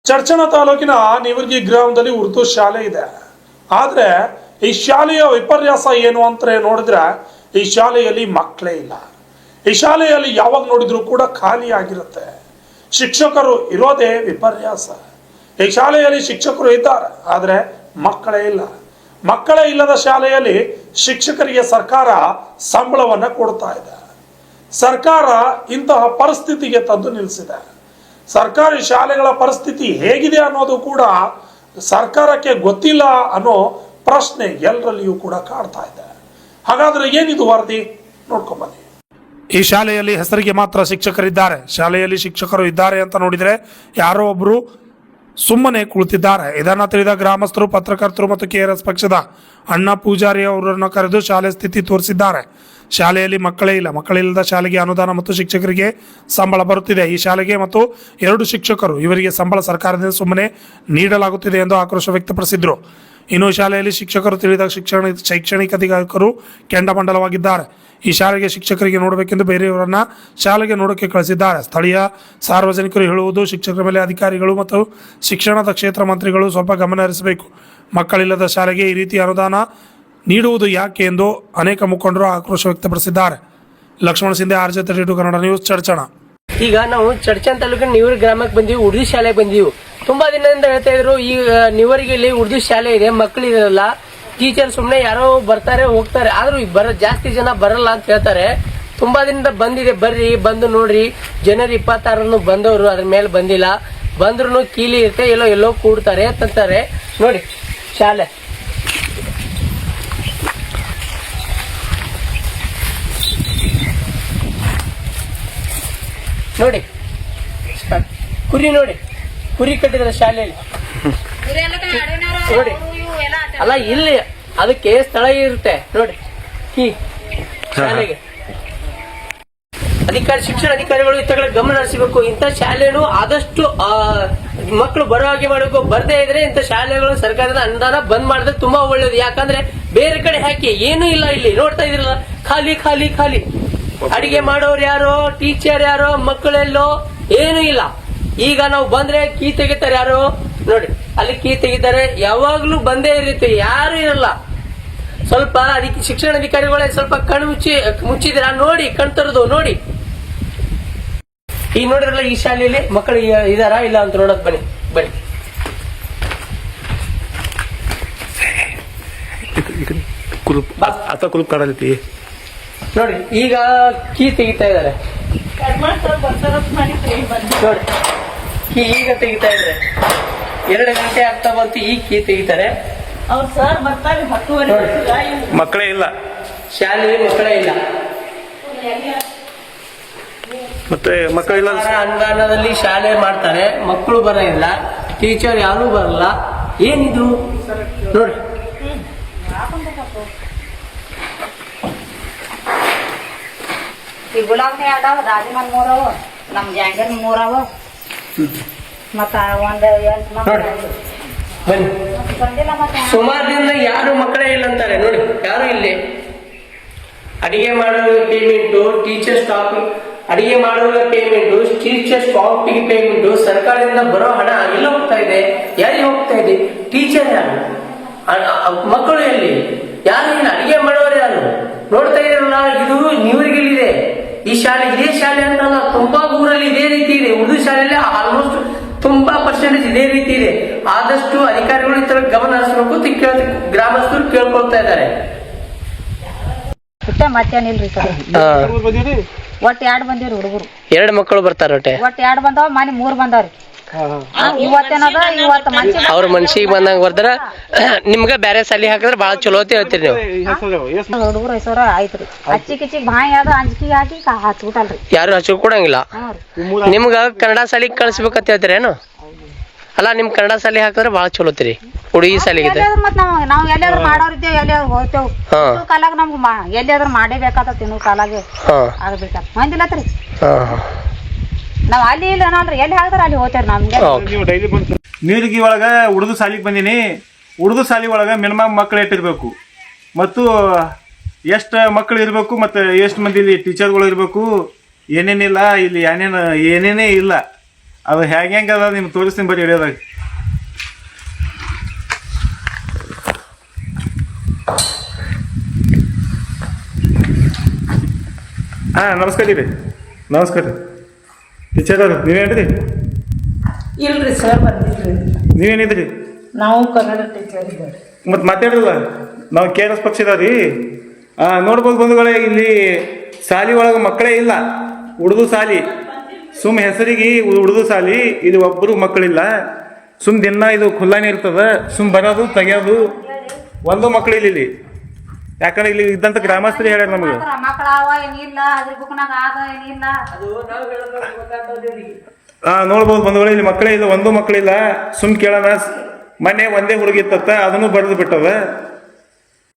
ಚರ್ಚಣ ತಾಲೂಕಿನ ನೀವರ್ಗಿ ಗ್ರಾಮದಲ್ಲಿ ಉರ್ದು ಶಾಲೆ ಇದೆ. ಆದರೆ ಈ ಶಾಲೆಯ ವಿಪರ್ಯಾಸ ಏನು ಅಂತ ನೋಡಿದ್ರೆ ಈ ಶಾಲೆಯಲ್ಲಿ ಮಕ್ಕಳೇ ಇಲ್ಲ. ಈ ಶಾಲೆಯಲ್ಲಿ ಯಾವಾಗ ನೋಡಿದ್ರು ಕೂಡ ಖಾಲಿ ಆಗಿರುತ್ತೆ. ಶಿಕ್ಷಕರು ಇರೋದೇ ವಿಪರ್ಯಾಸ. ಈ ಶಾಲೆಯಲ್ಲಿ ಶಿಕ್ಷಕರು ಇದ್ದಾರೆ, ಆದರೆ ಮಕ್ಕಳೇ ಇಲ್ಲ. ಮಕ್ಕಳೇ ಇಲ್ಲದ ಶಾಲೆಯಲ್ಲಿ ಶಿಕ್ಷಕರಿಗೆ ಸರ್ಕಾರ ಸಂಬಳವನ್ನು ಕೊಡ್ತಾ ಇದೆ. ಸರ್ಕಾರ ಇಂತಹ ಪರಿಸ್ಥಿತಿಗೆ ತಂದು ನಿಲ್ಲಿಸಿದೆ. ಸರ್ಕಾರಿ ಶಾಲೆಗಳ ಪರಿಸ್ಥಿತಿ ಹೇಗಿದೆ ಅನ್ನೋದು ಕೂಡ ಸರ್ಕಾರಕ್ಕೆ ಗೊತ್ತಿಲ್ಲ ಅನ್ನೋ ಪ್ರಶ್ನೆ ಎಲ್ಲರಲ್ಲಿಯೂ ಕೂಡ ಕಾಡ್ತಾ ಇದೆ. ಹಾಗಾದ್ರೆ ಏನಿದು ವರದಿ ನೋಡ್ಕೊಂಬನ್ನಿ. ಈ ಶಾಲೆಯಲ್ಲಿ ಹೆಸರಿಗೆ ಮಾತ್ರ ಶಿಕ್ಷಕರಿದ್ದಾರೆ. ಶಾಲೆಯಲ್ಲಿ ಶಿಕ್ಷಕರು ಇದ್ದಾರೆ ಅಂತ ನೋಡಿದ್ರೆ ಯಾರೋ ಒಬ್ರು ಸುಮ್ಮನೆ ಕುಳಿತಿದ್ದಾರೆ. ಇದನ್ನ ತಿಳಿದ ಗ್ರಾಮಸ್ಥರು, ಪತ್ರಕರ್ತರು ಮತ್ತು KRS ಪಕ್ಷದ ಅಣ್ಣ ಪೂಜಾರಿ ಅವರನ್ನು ಕರೆದು ಶಾಲೆ ಸ್ಥಿತಿ ತೋರಿಸಿದ್ದಾರೆ. ಶಾಲೆಯಲ್ಲಿ ಮಕ್ಕಳಿಲ್ಲದ ಶಾಲೆಗೆ ಅನುದಾನ ಮತ್ತು ಶಿಕ್ಷಕರಿಗೆ ಸಂಬಳ ಬರುತ್ತಿದೆ. ಈ ಶಾಲೆಗೆ ಮತ್ತು 2 ಶಿಕ್ಷಕರು ಇವರಿಗೆ ಸಂಬಳ ಸರ್ಕಾರದಿಂದ ಸುಮ್ಮನೆ ನೀಡಲಾಗುತ್ತಿದೆ ಎಂದು ಆಕ್ರೋಶ ವ್ಯಕ್ತಪಡಿಸಿದ್ರು. ಇನ್ನು ಶಾಲೆಯಲ್ಲಿ ಶಿಕ್ಷಕರು ತಿಳಿದ ಶೈಕ್ಷಣಿಕ ಅಧಿಕಾರಿಗಳು ಕೆಂಡಮಂಡಲವಾಗಿದ್ದಾರೆ. ಈ ಶಾಲೆಗೆ ಶಿಕ್ಷಕರಿಗೆ ನೋಡಬೇಕೆಂದು ಬೇರೆಯವರನ್ನ ಶಾಲೆಗೆ ನೋಡೋಕೆ ಕಳಿಸಿದ್ದಾರೆ. ಸ್ಥಳೀಯ ಸಾರ್ವಜನಿಕರು ಹೇಳುವುದು, ಶಿಕ್ಷಕರ ಮೇಲೆ ಅಧಿಕಾರಿಗಳು ಮತ್ತು ಶಿಕ್ಷಣದ ಕ್ಷೇತ್ರ ಮಂತ್ರಿಗಳು ಸ್ವಲ್ಪ ಗಮನ ಹರಿಸಬೇಕು. ಮಕ್ಕಳಿಲ್ಲದ ಶಾಲೆಗೆ ಈ ರೀತಿ ಅನುದಾನ ನೀಡುವುದು ಯಾಕೆ ಎಂದು ಅನೇಕ ಮುಖಂಡರು ಆಕ್ರೋಶ ವ್ಯಕ್ತಪಡಿಸಿದ್ದಾರೆ. ಲಕ್ಷ್ಮಣ ಸಿಂಧೆ, RJ32 ಕನ್ನಡ ನ್ಯೂಸ್, ಚರ್ಚಣ. ಈಗ ನಾವು ಚರ್ಚಣ ತಾಲೂಕಿನ ನೀವರ್ ಗ್ರಾಮಕ್ಕೆ ಬಂದೀವಿ, ಉರ್ದು ಶಾಲೆಗೆ ಬಂದೀವಿ. ತುಂಬಾ ದಿನದಿಂದ ಹೇಳ್ತಾ ಇದ್ರು ಈ ನೀವರಿಗೆ ಉರ್ದು ಶಾಲೆ ಇದೆ, ಮಕ್ಕಳಿರಲ್ಲ, ಟೀಚರ್ ಸುಮ್ನೆ ಯಾರೋ ಬರ್ತಾರೆ ಹೋಗ್ತಾರೆ, ಆದ್ರೂ ಜಾಸ್ತಿ ಜನ ಬರಲ್ಲ ಅಂತ ಹೇಳ್ತಾರೆ. ತುಂಬಾ ದಿನದಿಂದ ಬಂದಿದೆ, ಬರ್ರಿ ಬಂದು ನೋಡ್ರಿ. ಜನವರಿ 26 ಬಂದವರು ಅದ್ರ ಮೇಲೆ ಬಂದಿಲ್ಲ. ಬಂದ್ರು ಕೀಲಿ ಇರುತ್ತೆ, ಎಲ್ಲೋ ಕೂಡ್ತಾರೆ ಅಂತಾರೆ. ನೋಡಿ ಶಾಲೆ ನೋಡಿ, ಕುರಿ ಕಟ್ಟಿದ್ರೆ ಶಾಲೆಯಲ್ಲಿ ನೋಡಿ. ಅಲ್ಲ, ಇಲ್ಲಿ ಅದಕ್ಕೆ ಸ್ಥಳ ಇರುತ್ತೆ ನೋಡಿ. ಈ ಶಾಲೆಗೆ ಶಿಕ್ಷಣ ಅಧಿಕಾರಿಗಳು ಇಂಥ ಗಮನ ಹರಿಸಬೇಕು. ಇಂಥ ಶಾಲೆಗಳು ಆದಷ್ಟು ಮಕ್ಕಳು ಬರೋ ಹಾಗೆ ಮಾಡಬೇಕು. ಬರ್ದೇ ಇದ್ರೆ ಇಂಥ ಶಾಲೆಗಳು ಸರ್ಕಾರದ ಅನುದಾನ ಬಂದ್ ಮಾಡಿದ್ರೆ ತುಂಬಾ ಒಳ್ಳೇದು. ಯಾಕಂದ್ರೆ ಬೇರೆ ಕಡೆ ಹಾಕಿ ಏನೂ ಇಲ್ಲ. ಇಲ್ಲಿ ನೋಡ್ತಾ ಇದ್ರಲ್ಲ, ಖಾಲಿ ಖಾಲಿ ಖಾಲಿ. ಅಡಿಗೆ ಮಾಡೋರು ಯಾರೋ, ಟೀಚರ್ ಯಾರೋ, ಮಕ್ಕಳೆಲ್ಲೋ, ಏನೂ ಇಲ್ಲ. ಈಗ ನಾವು ಬಂದ್ರೆ ಕೀ ತೆಗಿತಾರೆ ಯಾರು ನೋಡಿ, ಅಲ್ಲಿ ಕೀ ತೆಗಿತಾರೆ. ಯಾವಾಗ್ಲೂ ಬಂದೇ ಇರುತ್ತೆ, ಯಾರು ಇರಲ್ಲ. ಸ್ವಲ್ಪ ಅದಕ್ಕೆ ಶಿಕ್ಷಣ ಅಧಿಕಾರಿಗಳೇ ಸ್ವಲ್ಪ ಕಣ್ಣು ಮುಚ್ಚಿದ್ರ ನೋಡಿ, ಕಣ್ತರದು ನೋಡಿ. ಈಗ ನೋಡಿರಲ್ಲ, ಈ ಶಾಲೆಯಲ್ಲಿ ಮಕ್ಕಳು ಇದಾರ ಇಲ್ಲ ಅಂತ ನೋಡಕ್ ಬನ್ನಿ. ನೋಡಿ, ಈಗ ಕೀ ತೆಗಿತಾ ಇದಾರೆ ನೋಡಿ. ಕೀ ಈಗ ತೆಗಿತಾ ಇದ್ರೆ 2 ಗಂಟೆ ಆಗ್ತಾ ಬಂತು, ಈಗ ಕೀ ತೆಗಿತಾರೆ. ಮಕ್ಕಳೇ ಇಲ್ಲ, ಶಾಲೆಯಲ್ಲಿ ಮಕ್ಕಳೇ ಇಲ್ಲ. ಮತ್ತೆ ಮಕ್ಕಳಿಲ್ಲ, ಅನುದಾನದಲ್ಲಿ ಶಾಲೆ ಮಾಡ್ತಾರೆ, ಮಕ್ಕಳು ಬರೋಲ್ಲ, ಟೀಚರ್ ಯಾರು ಬರಲ್ಲ. ಏನಿದು ನೋಡಿ. ಈ ಗುಲಾಬ್ನೇ ಅದಾವ, ರಾಜಮನ್ 3 ಅವ, ನಮ್ ಜಾಂಗರ್ 3 ಅವ, ಮತ್ತ ಬನ್ನಿ. ಸುಮಾರು ದಿನ ಯಾರು ಮಕ್ಕಳೇ ಇಲ್ಲ ಅಂತಾರೆ ನೋಡಿ. ಯಾರು ಇಲ್ಲಿ ಅಡಿಗೆ ಮಾಡುವ ಪೇಮೆಂಟು, ಟೀಚರ್ ಸ್ಟಾಪ್ ಅಡಿಗೆ ಮಾಡುವ ಪೇಮೆಂಟು, ಟೀಚರ್ ಸ್ಟಾಪಿಗೆ ಪೇಮೆಂಟು, ಸರ್ಕಾರದಿಂದ ಬರೋ ಹಣ ಎಲ್ಲ ಹೋಗ್ತಾ ಇದೆ. ಯಾರಿಗೆ ಹೋಗ್ತಾ ಇದೆ? ಟೀಚರ್ ಯಾರು? ಮಕ್ಕಳು ಎಲ್ಲಿ? ಯಾರು ಇಲ್ಲ. ಅಡಿಗೆ ಮಾಡೋರು ಯಾರು? ನೋಡ್ತಾ ಇರಲ್ಲ, ಇದು ನೀವರಿಗೆಲ್ಲಿದೆ ಈ ಶಾಲೆ. ಇದೇ ಶಾಲೆ ಅಂತಲ್ಲ, ತುಂಬಾ ಊರಲ್ಲಿ ಇದೇ ರೀತಿ ಇದೆ. ಉರ್ದು ಶಾಲೆಯಲ್ಲಿ ಆಲ್ಮೋಸ್ಟ್ ತುಂಬಾ ಪರ್ಸೆಂಟೇಜ್ ಇದೇ ರೀತಿ ಇದೆ. ಆದಷ್ಟು ಅಧಿಕಾರಿಗಳು ಈ ತರ ಗಮನ ಹರಿಸಬೇಕು, ಗ್ರಾಮಸ್ಥರು ಕೇಳ್ಕೊಳ್ತಾ ಇದ್ದಾರೆ. ಮತ್ತೇನಿಲ್ರಿ ಸರ್, ಒಟ್ಟು 2 ಬಂದಿವ್ರಿ ಹುಡುಗರು. 2 ಮಕ್ಕಳು ಬರ್ತಾರ. ಒಟ್ಟು 2 ಬಂದಾವ, ಮನೆ 3 ಬಂದಾವ್ರಿ. ಇವತ್ತೇನದ, ಇವತ್ತು ಅವ್ರ ಮನ್ಸಿಗೆ ಬಂದಂಗ ಬರ್ತಾರ. ನಿಮ್ಗ ಬೇರೆ ಸಾಲಿ ಹಾಕಿದ್ರೆ ಬಾಳ ಚಲೋ ಅಂತ ಹೇಳ್ತೀರಿ ನೀವು. ಹುಡುಗರು ಹೆಸರು ಆಯ್ತ್ರಿ. ಅಚ್ಚಿಕಿಚ್ಚಿ ಬಾಯಿ ಅದ, ಅಂಜಿಕೆ ಹಾಕಿ ಹಚ್ಬಿಟ್ಟಲ್ರಿ. ಯಾರು ಹಚ್ಚ ಕೊಡಂಗಿಲ್ಲ. ನಿಮ್ಗ ಕನ್ನಡ ಸಾಲಿಗೆ ಕಳ್ಸ್ಬೇಕಂತ ಹೇಳ್ತೀರೇನು? ಅಲ್ಲ, ನಿಮ್ ಕನ್ನಡ ಸಾಲಿ ಹಾಕಿದ್ರೆ ಬಾಳ ಚಲೋ ಐತ್ರಿ. ಹುಡುಗಿ ಸಾಲಿಗೆ ಮತ್ ನಾವ್ ಎಲ್ಲಿಯಾದ್ರು ಮಾಡೋರಿದ್ದೇವ್, ಎಲ್ಲಿಯಾದ್ರು ಹೋಗ್ತೇವ್. ಕಾಲಾಗ ನಮ್ಗ ಎಲ್ಲಿಯಾದ್ರು ಮಾಡೇಬೇಕಾದ, ತಿನ್ನೋ ಕಾಲಾಗೆ ಆಗ್ಬೇಕ ಮಂದಿಲ್ಲತ್ರಿ. ನಾವ್ ಅಲ್ಲಿ ಇಲ್ಲ ಅನ್ನಲ್ರಿ, ಎಲ್ಲಿ ಹಾಕ್ತಾರ ಅಲ್ಲಿ ಹೋಗ್ತೇವ್ರಿ. ನಮ್ಗೆ ನೀರಿಗೆ ಒಳಗ ಉರ್ದು ಸಾಲಿಗೆ ಬಂದೀನಿ. ಉರ್ದು ಸಾಲಿ ಒಳಗ ಮಿನಿಮಮ್ ಮಕ್ಕಳು ಇಟ್ಟಿರ್ಬೇಕು, ಮತ್ತು ಎಷ್ಟು ಮಕ್ಕಳು ಇರಬೇಕು, ಮತ್ತು ಎಷ್ಟು ಮಂದಿ ಇಲ್ಲಿ ಟೀಚರ್ಗಳು ಇರಬೇಕು, ಏನೇನಿಲ್ಲ ಇಲ್ಲಿ, ಏನೇನೇ ಇಲ್ಲ. ಅದು ಹೆಂಗೆ ಅದ ನಿಮ್ಗೆ ತೋರಿಸ್ತೀನಿ ಬರೀ ಹಿಡಿಯೋದಾಗ. ಹಾಂ ನಮಸ್ಕಾರ ರೀ. ನಮಸ್ಕಾರ ರೀ ಟೀಚರ್ ಅವ್ರು. ನೀವೇನ್ರಿ? ಇಲ್ರಿ ಸರ್ ಬಂದಿಲ್ರಿ. ನೀವೇನಿದ್ರಿ? ನಾವು ಕನ್ನಡ ಟೀಚರ್ ಇದ್ದೇವೆ. ಮತ್ತು ಮಾತಾಡಿರಲ್ಲ ನಾವು KRS ಪಕ್ಷದ ರೀ. ನೋಡ್ಬೋದು ಬಂಧುಗಳೇ, ಇಲ್ಲಿ ಶಾಲಿ ಒಳಗೆ ಮಕ್ಕಳೇ ಇಲ್ಲ, ಉರ್ದು ಶಾಲಿ. ಸುಮ್ಮ ಹೆಸರಿಗೆ ಉರ್ದು ಶಾಲಿ, ಇಲ್ಲಿ ಒಬ್ಬರು ಮಕ್ಕಳಿಲ್ಲ. ಸುಮ್ ದಿನ ಇದು ಖುಲ್ಲಾನೇ ಇರ್ತದೆ, ಸುಮ್ ಬರೋದು ತೆಗಿಯೋದು, ಒಂದು ಮಕ್ಕಳಿಲ್ಲ ಇಲ್ಲಿ. ಯಾಕಂದ್ರೆ ಇಲ್ಲಿ ಇದ್ದಂಥ ಗ್ರಾಮಸ್ಥರು ಹೇಳ್ಯಾರ ನಮಗೆ. ಮಕ್ಕಳಾವ ಏನಿಲ್ಲ, ಅದ್ರ ಬುಕ್ನಾಗ ಆದ ಏನಿಲ್ಲ. ನೋಡ್ಬೋದು ಬಂಧುಗಳೇ, ಇಲ್ಲಿ ಮಕ್ಕಳೇ ಇಲ್ಲ, ಒಂದು ಮಕ್ಕಳಿಲ್ಲ. ಸುಮ್ ಕೇಳೋಣ, ಮೊನ್ನೆ ಒಂದೇ ಹುಡುಗಿ ಇತ್ತತ್ತ, ಅದನ್ನು ಬರೆದು ಬಿಟ್ಟದ.